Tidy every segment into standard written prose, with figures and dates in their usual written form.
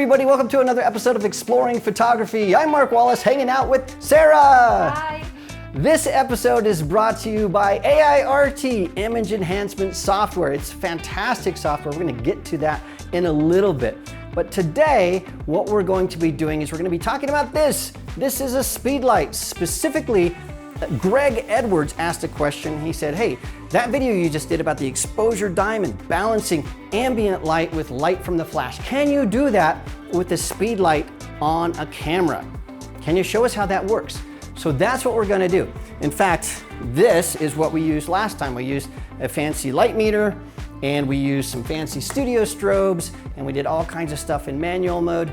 everybody, welcome to another episode of Exploring Photography. I'm Mark Wallace, hanging out with Sara. Hi. This episode is brought to you by AiArty, image enhancement software. It's fantastic software. We're going to get to that in a little bit. But today, what we're going to be doing is we're going to be talking about this. This is a Speedlight. Specifically, Greg Edwards asked a question. He said, hey, that video you just did about the exposure diamond, balancing ambient light with light from the flash, can you do that with the Speedlight on a camera? Can you show us how that works? So that's what we're going to do. In fact, this is what we used last time. We used a fancy light meter, and we used some fancy studio strobes, and we did all kinds of stuff in manual mode.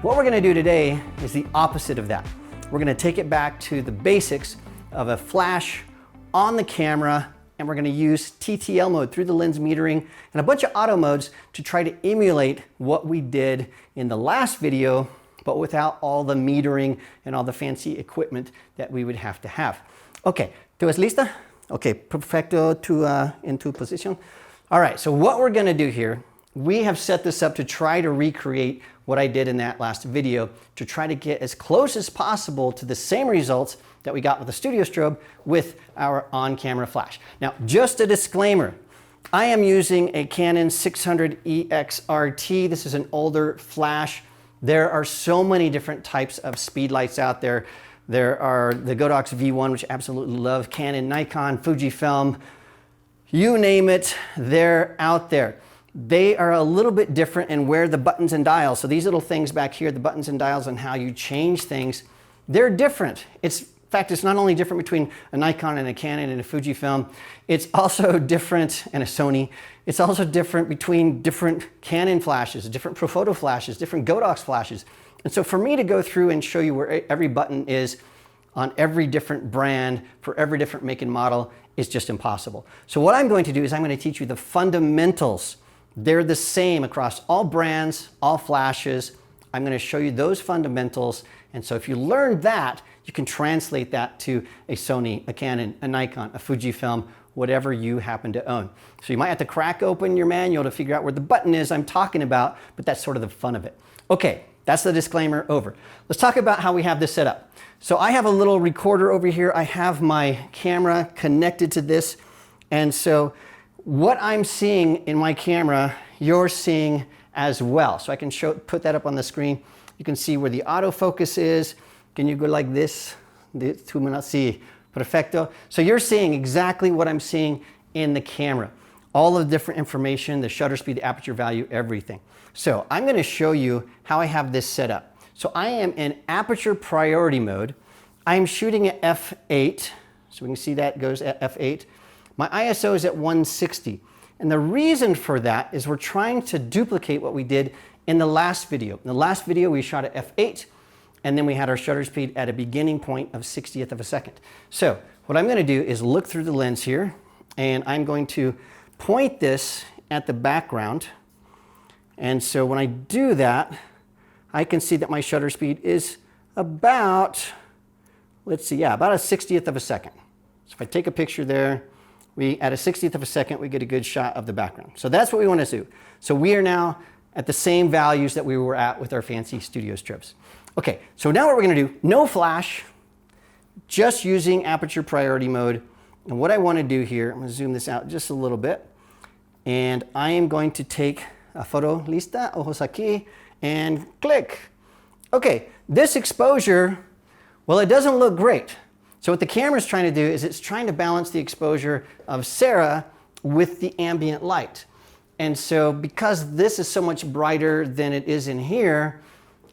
What we're going to do today is the opposite of that. We're going to take it back to the basics of a flash on the camera, and we're going to use TTL mode, through the lens metering, and a bunch of auto modes to try to emulate what we did in the last video, but without all the metering and all the fancy equipment that we would have to have. Okay, ¿tú es lista? Okay, perfecto, into position. All right, so what we're gonna do here, we have set this up to try to recreate what I did in that last video, to try to get as close as possible to the same results that we got with the studio strobe with our on-camera flash. Now, just a disclaimer, I am using a Canon 600EX RT. This is an older flash. There are so many different types of Speedlights out there. There are the Godox V1, which I absolutely love, Canon, Nikon, Fujifilm, you name it, they're out there. They are a little bit different in where the buttons and dials, so these little things back here, the buttons and dials and how you change things, they're different. In fact, it's not only different between a Nikon and a Canon and a Fujifilm, it's also different, and a Sony, it's also different between different Canon flashes, different Profoto flashes, different Godox flashes. And so for me to go through and show you where every button is on every different brand for every different make and model is just impossible. So what I'm going to do is I'm going to teach you the fundamentals. They're the same across all brands, all flashes. I'm going to show you those fundamentals. And so if you learn that, you can translate that to a Sony, a Canon, a Nikon, a Fujifilm, whatever you happen to own. So you might have to crack open your manual to figure out where the button is I'm talking about, but that's sort of the fun of it. Okay, that's the disclaimer over. Let's talk about how we have this set up. So I have a little recorder over here. I have my camera connected to this. And so what I'm seeing in my camera, you're seeing as well. So I can put that up on the screen. You can see where the autofocus is. Can you go like this? Sí, perfecto. So you're seeing exactly what I'm seeing in the camera. All of the different information, the shutter speed, the aperture value, everything. So I'm going to show you how I have this set up. So I am in aperture priority mode. I'm shooting at f8. So we can see that goes at f8. My ISO is at 160. And the reason for that is we're trying to duplicate what we did in the last video. In the last video, we shot at f8, and then we had our shutter speed at a beginning point of 60th of a second. So what I'm going to do is look through the lens here, and I'm going to point this at the background. And so when I do that, I can see that my shutter speed is about, let's see, yeah, about a 60th of a second. So if I take a picture there, at a 60th of a second, we get a good shot of the background. So that's what we want to do. So we are now at the same values that we were at with our fancy studio strobes. Okay, so now what we're going to do, no flash, just using aperture priority mode. And what I want to do here, I'm going to zoom this out just a little bit. And I am going to take a photo, lista, ojos aquí, and click. Okay, this exposure, well, it doesn't look great. So what the camera's trying to do is it's trying to balance the exposure of Sara with the ambient light. And so because this is so much brighter than it is in here,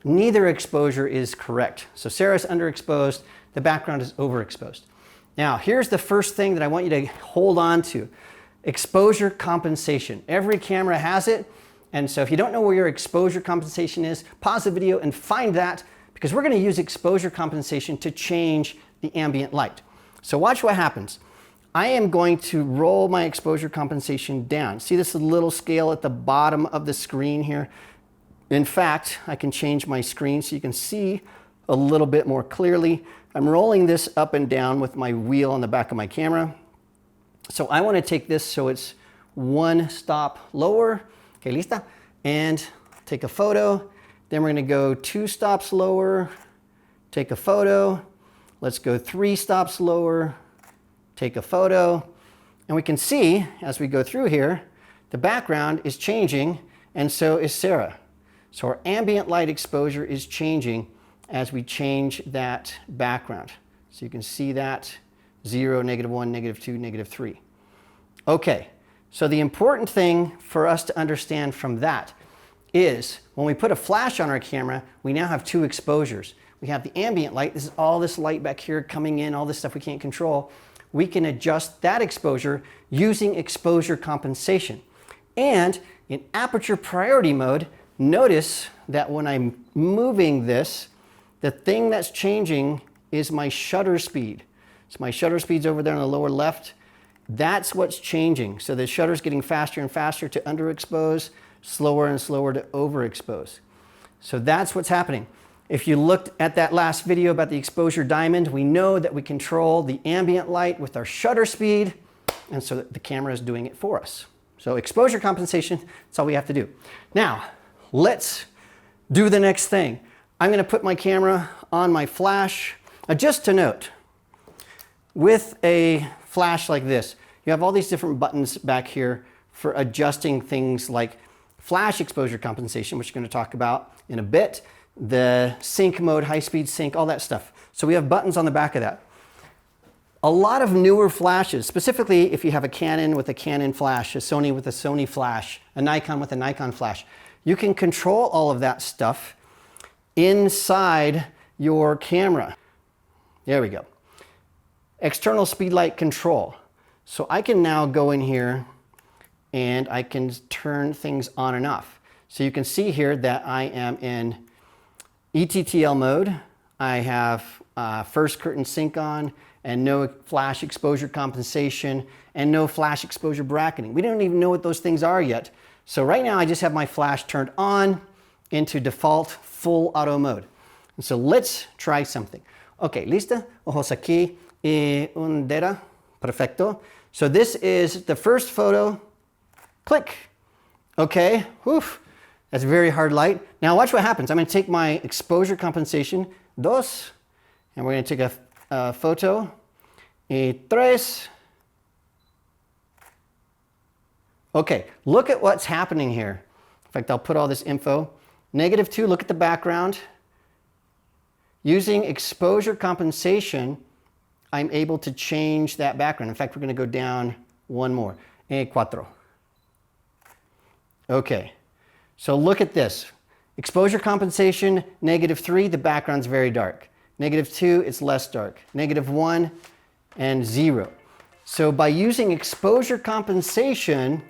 neither exposure is correct. So Sara's underexposed, the background is overexposed. Now, here's the first thing that I want you to hold on to. Exposure compensation. Every camera has it. And so if you don't know where your exposure compensation is, pause the video and find that, because we're going to use exposure compensation to change the ambient light. So watch what happens. I am going to roll my exposure compensation down. See this little scale at the bottom of the screen here? In fact, I can change my screen so you can see a little bit more clearly. I'm rolling this up and down with my wheel on the back of my camera. So I want to take this so it's one stop lower. Okay, lista. And take a photo. Then we're going to go 2 stops lower, take a photo. Let's go 3 stops lower, take a photo. And we can see as we go through here, the background is changing and so is Sara. So our ambient light exposure is changing as we change that background. So you can see that 0, -1, -2, -3. Okay, so the important thing for us to understand from that is when we put a flash on our camera, we now have 2 exposures. We have the ambient light. This is all this light back here coming in, all this stuff we can't control. We can adjust that exposure using exposure compensation. And in aperture priority mode, notice that when I'm moving this, the thing that's changing is my shutter speed. So my shutter speed's over there on the lower left. That's what's changing. So the shutter's getting faster and faster to underexpose, slower and slower to overexpose. So that's what's happening. If you looked at that last video about the exposure diamond, we know that we control the ambient light with our shutter speed, and so the camera is doing it for us. So exposure compensation, that's all we have to do. Now, let's do the next thing. I'm going to put my camera on my flash. Just to note, with a flash like this, you have all these different buttons back here for adjusting things like flash exposure compensation, which we're going to talk about in a bit, the sync mode, high-speed sync, all that stuff. So we have buttons on the back of that. A lot of newer flashes, specifically if you have a Canon with a Canon flash, a Sony with a Sony flash, a Nikon with a Nikon flash, you can control all of that stuff inside your camera. There we go. External speedlight control. So I can now go in here and I can turn things on and off. So you can see here that I am in ETTL mode. I have first curtain sync on and no flash exposure compensation and no flash exposure bracketing. We don't even know what those things are yet. So right now I just have my flash turned on into default full auto mode. And so let's try something. Okay, lista, ojos aquí, un dedo, perfecto. So this is the first photo, click. Okay, woof, that's very hard light. Now watch what happens. I'm gonna take my exposure compensation, dos, and we're gonna take a photo, tres. Okay, look at what's happening here. In fact, I'll put all this info. -2, look at the background. Using exposure compensation, I'm able to change that background. In fact, we're going to go down one more. Cuatro. Okay, so look at this. Exposure compensation, -3, the background's very dark. -2, it's less dark. -1 and 0. So by using exposure compensation,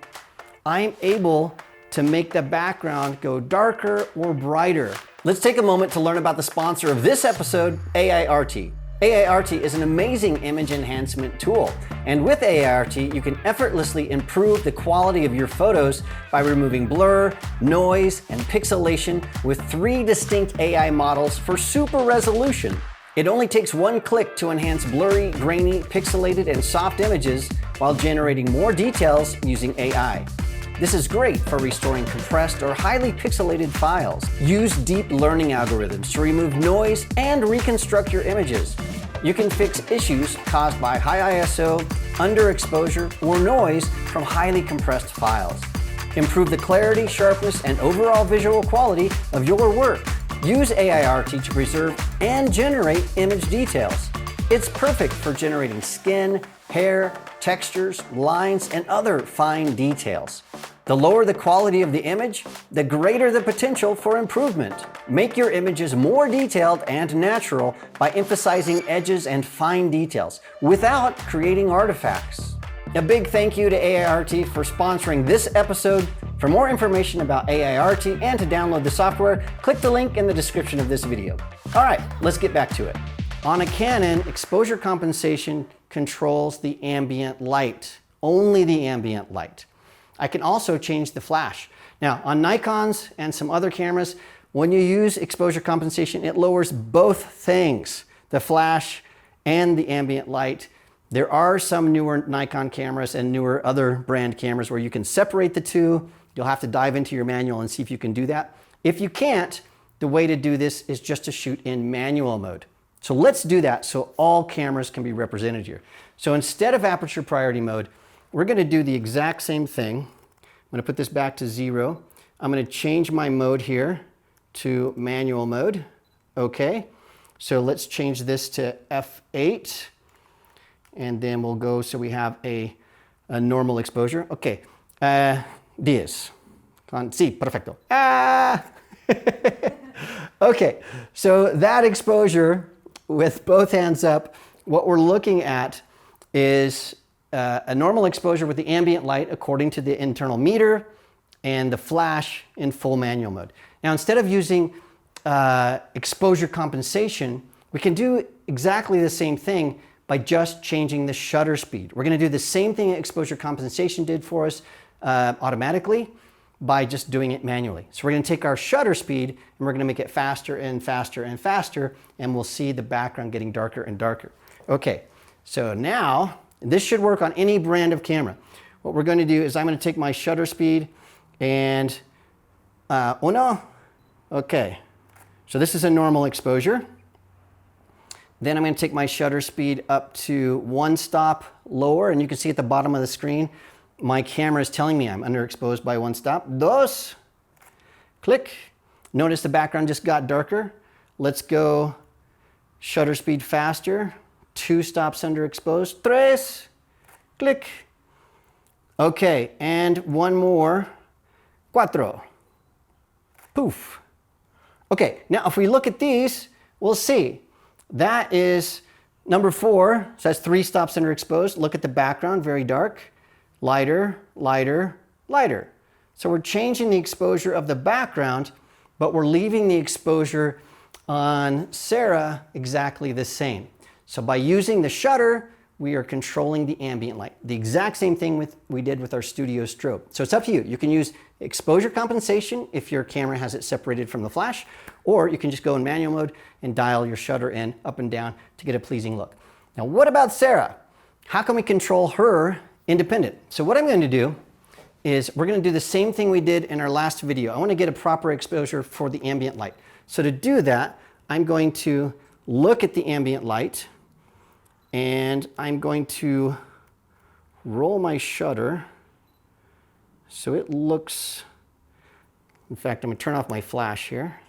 I'm able to make the background go darker or brighter. Let's take a moment to learn about the sponsor of this episode, AiArty. AiArty is an amazing image enhancement tool. And with AiArty, you can effortlessly improve the quality of your photos by removing blur, noise, and pixelation with 3 distinct AI models for super resolution. It only takes one click to enhance blurry, grainy, pixelated, and soft images while generating more details using AI. This is great for restoring compressed or highly pixelated files. Use deep learning algorithms to remove noise and reconstruct your images. You can fix issues caused by high ISO, underexposure, or noise from highly compressed files. Improve the clarity, sharpness, and overall visual quality of your work. Use AiArty to preserve and generate image details. It's perfect for generating skin, hair, textures, lines, and other fine details. The lower the quality of the image, the greater the potential for improvement. Make your images more detailed and natural by emphasizing edges and fine details without creating artifacts. A big thank you to AiArty for sponsoring this episode. For more information about AiArty and to download the software, click the link in the description of this video. All right, let's get back to it. On a Canon, exposure compensation controls the ambient light, only the ambient light. I can also change the flash. Now, on Nikons and some other cameras, when you use exposure compensation, it lowers both things, the flash and the ambient light. There are some newer Nikon cameras and newer other brand cameras where you can separate the two. You'll have to dive into your manual and see if you can do that. If you can't, the way to do this is just to shoot in manual mode. So let's do that so all cameras can be represented here. So instead of aperture priority mode, we're going to do the exact same thing. I'm going to put this back to 0. I'm going to change my mode here to manual mode. Okay. So let's change this to F8. And then we'll go so we have a normal exposure. Okay. 10. Sí, perfecto. Ah! Okay. So that exposure with both hands up, what we're looking at is a normal exposure with the ambient light according to the internal meter and the flash in full manual mode. Now, instead of using exposure compensation, we can do exactly the same thing by just changing the shutter speed. We're going to do the same thing exposure compensation did for us automatically by just doing it manually. So we're going to take our shutter speed and we're going to make it faster and faster and faster, and we'll see the background getting darker and darker. Okay, so now this should work on any brand of camera. What we're going to do is I'm going to take my shutter speed and uno. Okay, so this is a normal exposure. Then I'm going to take my shutter speed up to 1 stop lower, and you can see at the bottom of the screen, my camera is telling me I'm underexposed by 1 stop. Dos. Click. Notice the background just got darker. Let's go shutter speed faster. 2 stops underexposed. Tres. Click. Okay, and one more. Cuatro. Poof. Okay, now if we look at these, we'll see. That is number 4, so that's 3 stops underexposed. Look at the background, very dark. Lighter, lighter, lighter. So we're changing the exposure of the background, but we're leaving the exposure on Sara exactly the same. So by using the shutter, we are controlling the ambient light. The exact same thing we did with our studio strobe. So it's up to you. You can use exposure compensation if your camera has it separated from the flash, or you can just go in manual mode and dial your shutter in up and down to get a pleasing look. Now, what about Sara? How can we control her independent? So what I'm going to do is we're going to do the same thing we did in our last video. I want to get a proper exposure for the ambient light. So to do that, I'm going to look at the ambient light and I'm going to roll my shutter so it looks, in fact, I'm going to turn off my flash here.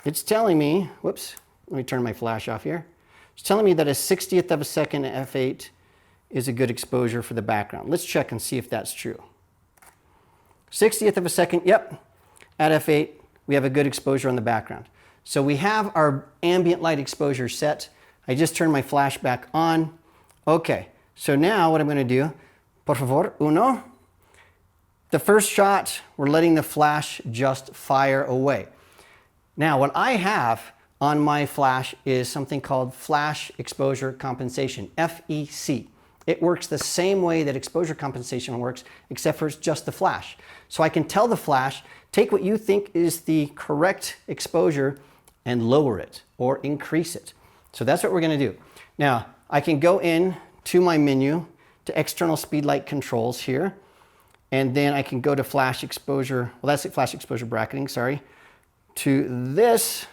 It's telling me, whoops, let me turn my flash off here. It's telling me that a 60th of a second at f8 is a good exposure for the background. Let's check and see if that's true. 60th of a second, yep, at f8, we have a good exposure on the background. So we have our ambient light exposure set. I just turned my flash back on. Okay, so now what I'm going to do, por favor, uno. The first shot, we're letting the flash just fire away. Now, what I have on my flash is something called flash exposure compensation, FEC. It works the same way that exposure compensation works, except for it's just the flash. So I can tell the flash, take what you think is the correct exposure and lower it or increase it. So that's what we're going to do. Now, I can go in to my menu to external speedlight controls here, and then I can go to flash exposure, well, that's it, flash exposure bracketing, sorry, to this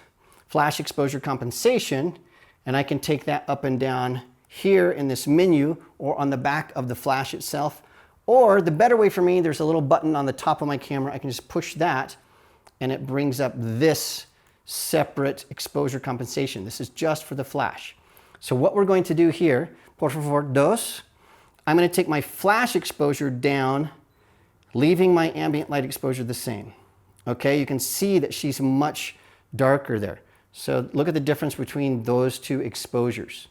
flash exposure compensation, and I can take that up and down here in this menu or on the back of the flash itself. Or the better way for me, there's a little button on the top of my camera. I can just push that and it brings up this separate exposure compensation. This is just for the flash. So what we're going to do here, por favor, dos, I'm going to take my flash exposure down, leaving my ambient light exposure the same. Okay, you can see that she's much darker there. So look at the difference between those two exposures.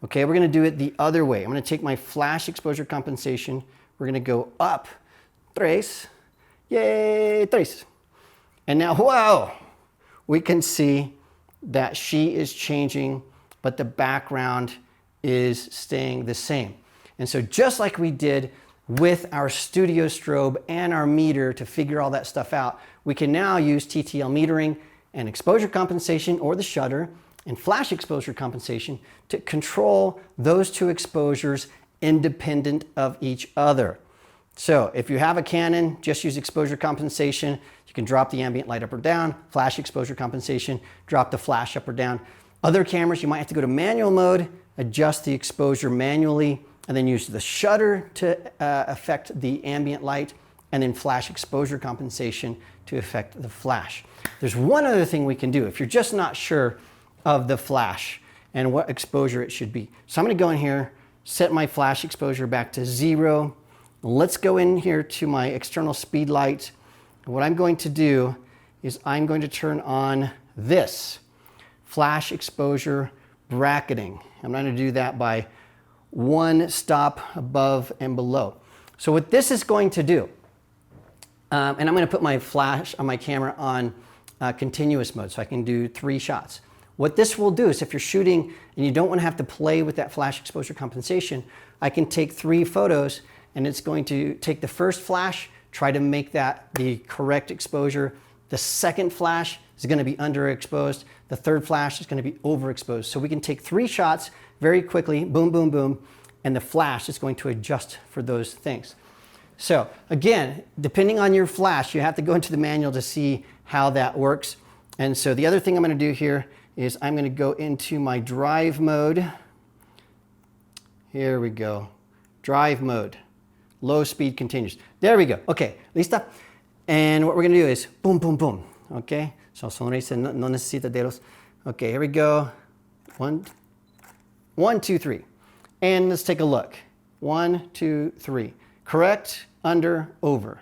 Okay, we're going to do it the other way. I'm going to take my flash exposure compensation. We're going to go up. Tres. Yay, tres. And now, wow, we can see that she is changing, but the background is staying the same. And so just like we did with our studio strobe and our meter to figure all that stuff out, we can now use TTL metering and exposure compensation or the shutter and flash exposure compensation to control those two exposures independent of each other. So if you have a Canon, just use exposure compensation. You can drop the ambient light up or down, flash exposure compensation, drop the flash up or down. Other cameras, you might have to go to manual mode, adjust the exposure manually, and then use the shutter to affect the ambient light, and then flash exposure compensation to affect the flash. There's one other thing we can do if you're just not sure of the flash and what exposure it should be. So I'm going to go in here, set my flash exposure back to 0. Let's go in here to my external Speedlight. And what I'm going to do is I'm going to turn on this flash exposure bracketing. I'm going to do that by 1 stop above and below. So what this is going to do, and I'm going to put my flash on my camera on continuous mode so I can do 3 shots. What this will do is if you're shooting and you don't want to have to play with that flash exposure compensation, I can take 3 photos and it's going to take the first flash, try to make that the correct exposure. The second flash is going to be underexposed. The third flash is going to be overexposed. So we can take 3 shots very quickly, boom, boom, boom, and the flash is going to adjust for those things. So again, depending on your flash, you have to go into the manual to see how that works. And so the other thing I'm going to do here is I'm going to go into my drive mode. Here we go. Drive mode. Low speed continuous. There we go. Okay, lista. And what we're going to do is boom, boom, boom. Okay, so sonrisa no necesita dedos. Okay, here we go. 1, 2, 3. And let's take a look. 1, 2, 3. Correct, under, over.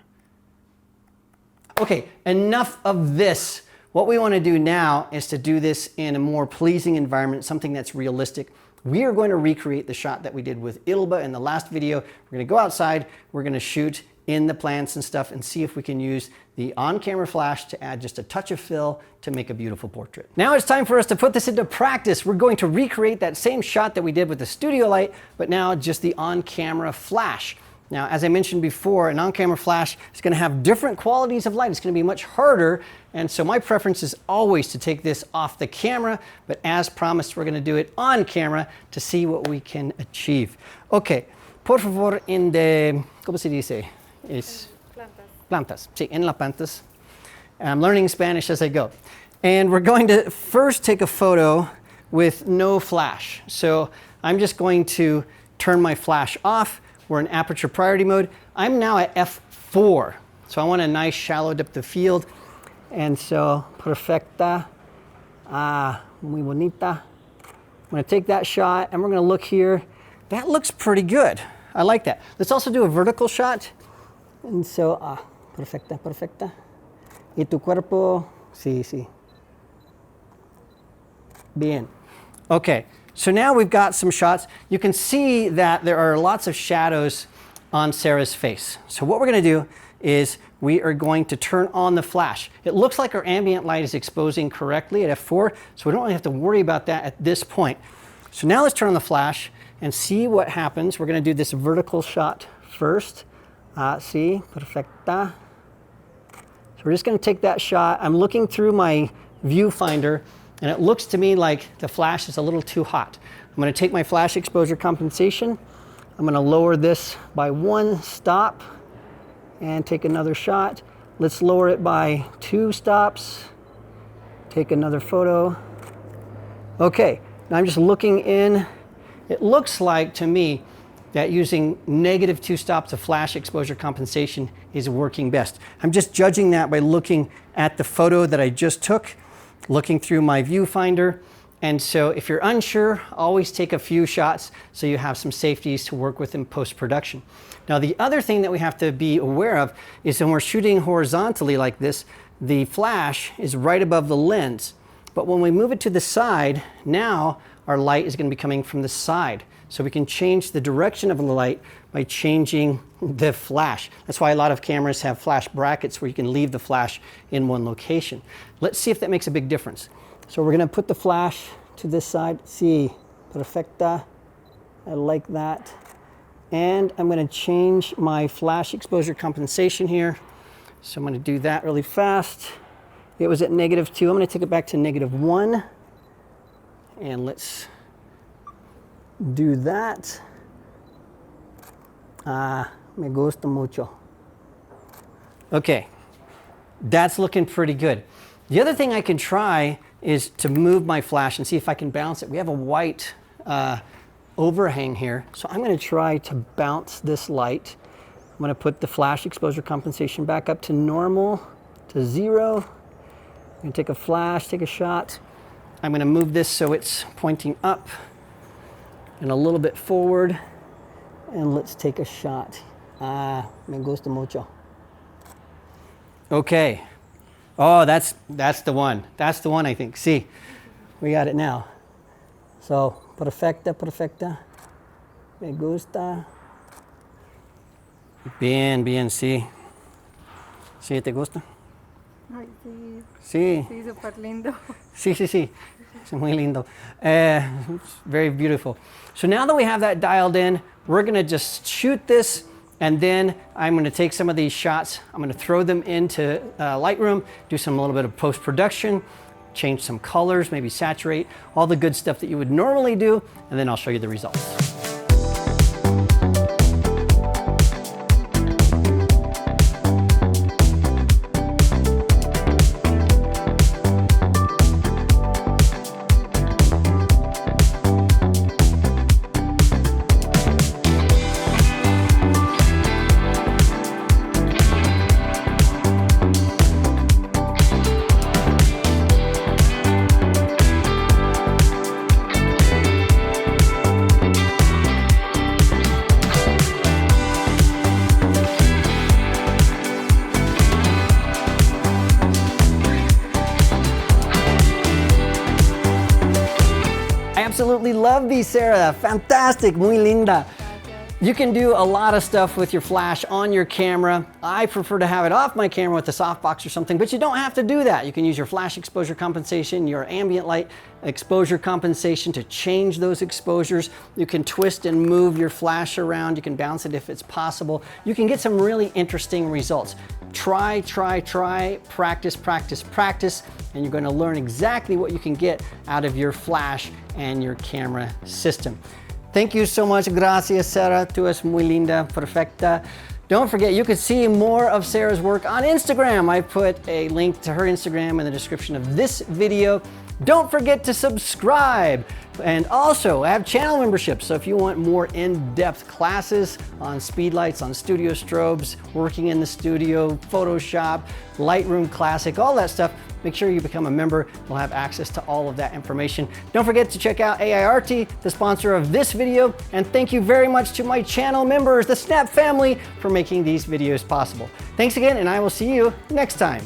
Okay, enough of this. What we want to do now is to do this in a more pleasing environment, something that's realistic. We are going to recreate the shot that we did with Ilba in the last video. We're going to go outside, we're going to shoot in the plants and stuff and see if we can use the on-camera flash to add just a touch of fill to make a beautiful portrait. Now it's time for us to put this into practice. We're going to recreate that same shot that we did with the studio light, but now just the on-camera flash. Now, as I mentioned before, an on-camera flash is going to have different qualities of light. It's going to be much harder, and so my preference is always to take this off the camera, but as promised, we're going to do it on camera to see what we can achieve. Okay, por favor, en de, ¿cómo se dice? Es plantas. Sí, en las plantas. I'm learning Spanish as I go. And we're going to first take a photo with no flash. So I'm just going to turn my flash off. We're in aperture priority mode. I'm now at f4. So I want a nice shallow depth of field. And so, perfecta, muy bonita. I'm gonna take that shot and we're gonna look here. That looks pretty good. I like that. Let's also do a vertical shot. And so, perfecta, perfecta. Y tu cuerpo, sí, sí. Bien. Okay. So now we've got some shots. You can see that there are lots of shadows on Sara's face. So what we're going to do is we are going to turn on the flash. It looks like our ambient light is exposing correctly at f4, so we don't really have to worry about that at this point. So now let's turn on the flash and see what happens. We're going to do this vertical shot first. Sí, perfecta. So we're just going to take that shot. I'm looking through my viewfinder, and it looks to me like the flash is a little too hot. I'm going to take my flash exposure compensation. I'm going to lower this by 1 stop and take another shot. Let's lower it by 2 stops. Take another photo. Okay, now I'm just looking in. It looks like to me that using -2 stops of flash exposure compensation is working best. I'm just judging that by looking at the photo that I just took, looking through my viewfinder. And so if you're unsure, always take a few shots so you have some safeties to work with in post-production. Now the other thing that we have to be aware of is when we're shooting horizontally like this, the flash is right above the lens. But when we move it to the side, now our light is going to be coming from the side. So we can change the direction of the light by changing the flash. That's why a lot of cameras have flash brackets where you can leave the flash in one location. Let's see if that makes a big difference. So we're going to put the flash to this side. Sí, perfecta. I like that. And I'm going to change my flash exposure compensation here. So I'm going to do that really fast. It was at -2. I'm going to take it back to -1. And let's do that. Me gusta mucho. Okay, that's looking pretty good. The other thing I can try is to move my flash and see if I can bounce it. We have a white overhang here, so I'm going to try to bounce this light. I'm going to put the flash exposure compensation back up to normal, to 0. I'm going to take a flash, take a shot. I'm going to move this so it's pointing up and a little bit forward. And let's take a shot. Me gusta mucho. Okay. Oh, that's the one. That's the one, I think. See, we got it now. So, perfecta, perfecta. Me gusta. Bien, bien, sí. ¿Sí te gusta? Ay, sí. Sí. Sí, súper lindo. Sí, sí, sí. Es muy lindo. It's very beautiful. So now that we have that dialed in, we're going to just shoot this, and then I'm going to take some of these shots. I'm going to throw them into Lightroom, do a little bit of post-production, change some colors, maybe saturate, all the good stuff that you would normally do, and then I'll show you the results. Absolutely love these, Sara. Fantastic, muy linda. You can do a lot of stuff with your flash on your camera. I prefer to have it off my camera with a softbox or something, but you don't have to do that. You can use your flash exposure compensation, your ambient light exposure compensation to change those exposures. You can twist and move your flash around. You can bounce it if it's possible. You can get some really interesting results. Try, try, try, practice, practice, practice, and you're going to learn exactly what you can get out of your flash and your camera system. Thank you so much. Gracias, Sara. Tú es muy linda, perfecta. Don't forget, you can see more of Sara's work on Instagram. I put a link to her Instagram in the description of this video. Don't forget to subscribe. And also, I have channel memberships, so if you want more in-depth classes on speedlights, on studio strobes, working in the studio, Photoshop, Lightroom Classic, all that stuff, make sure you become a member. You'll have access to all of that information. Don't forget to check out AiArty, the sponsor of this video, and thank you very much to my channel members, the Snap family, for making these videos possible. Thanks again, and I will see you next time.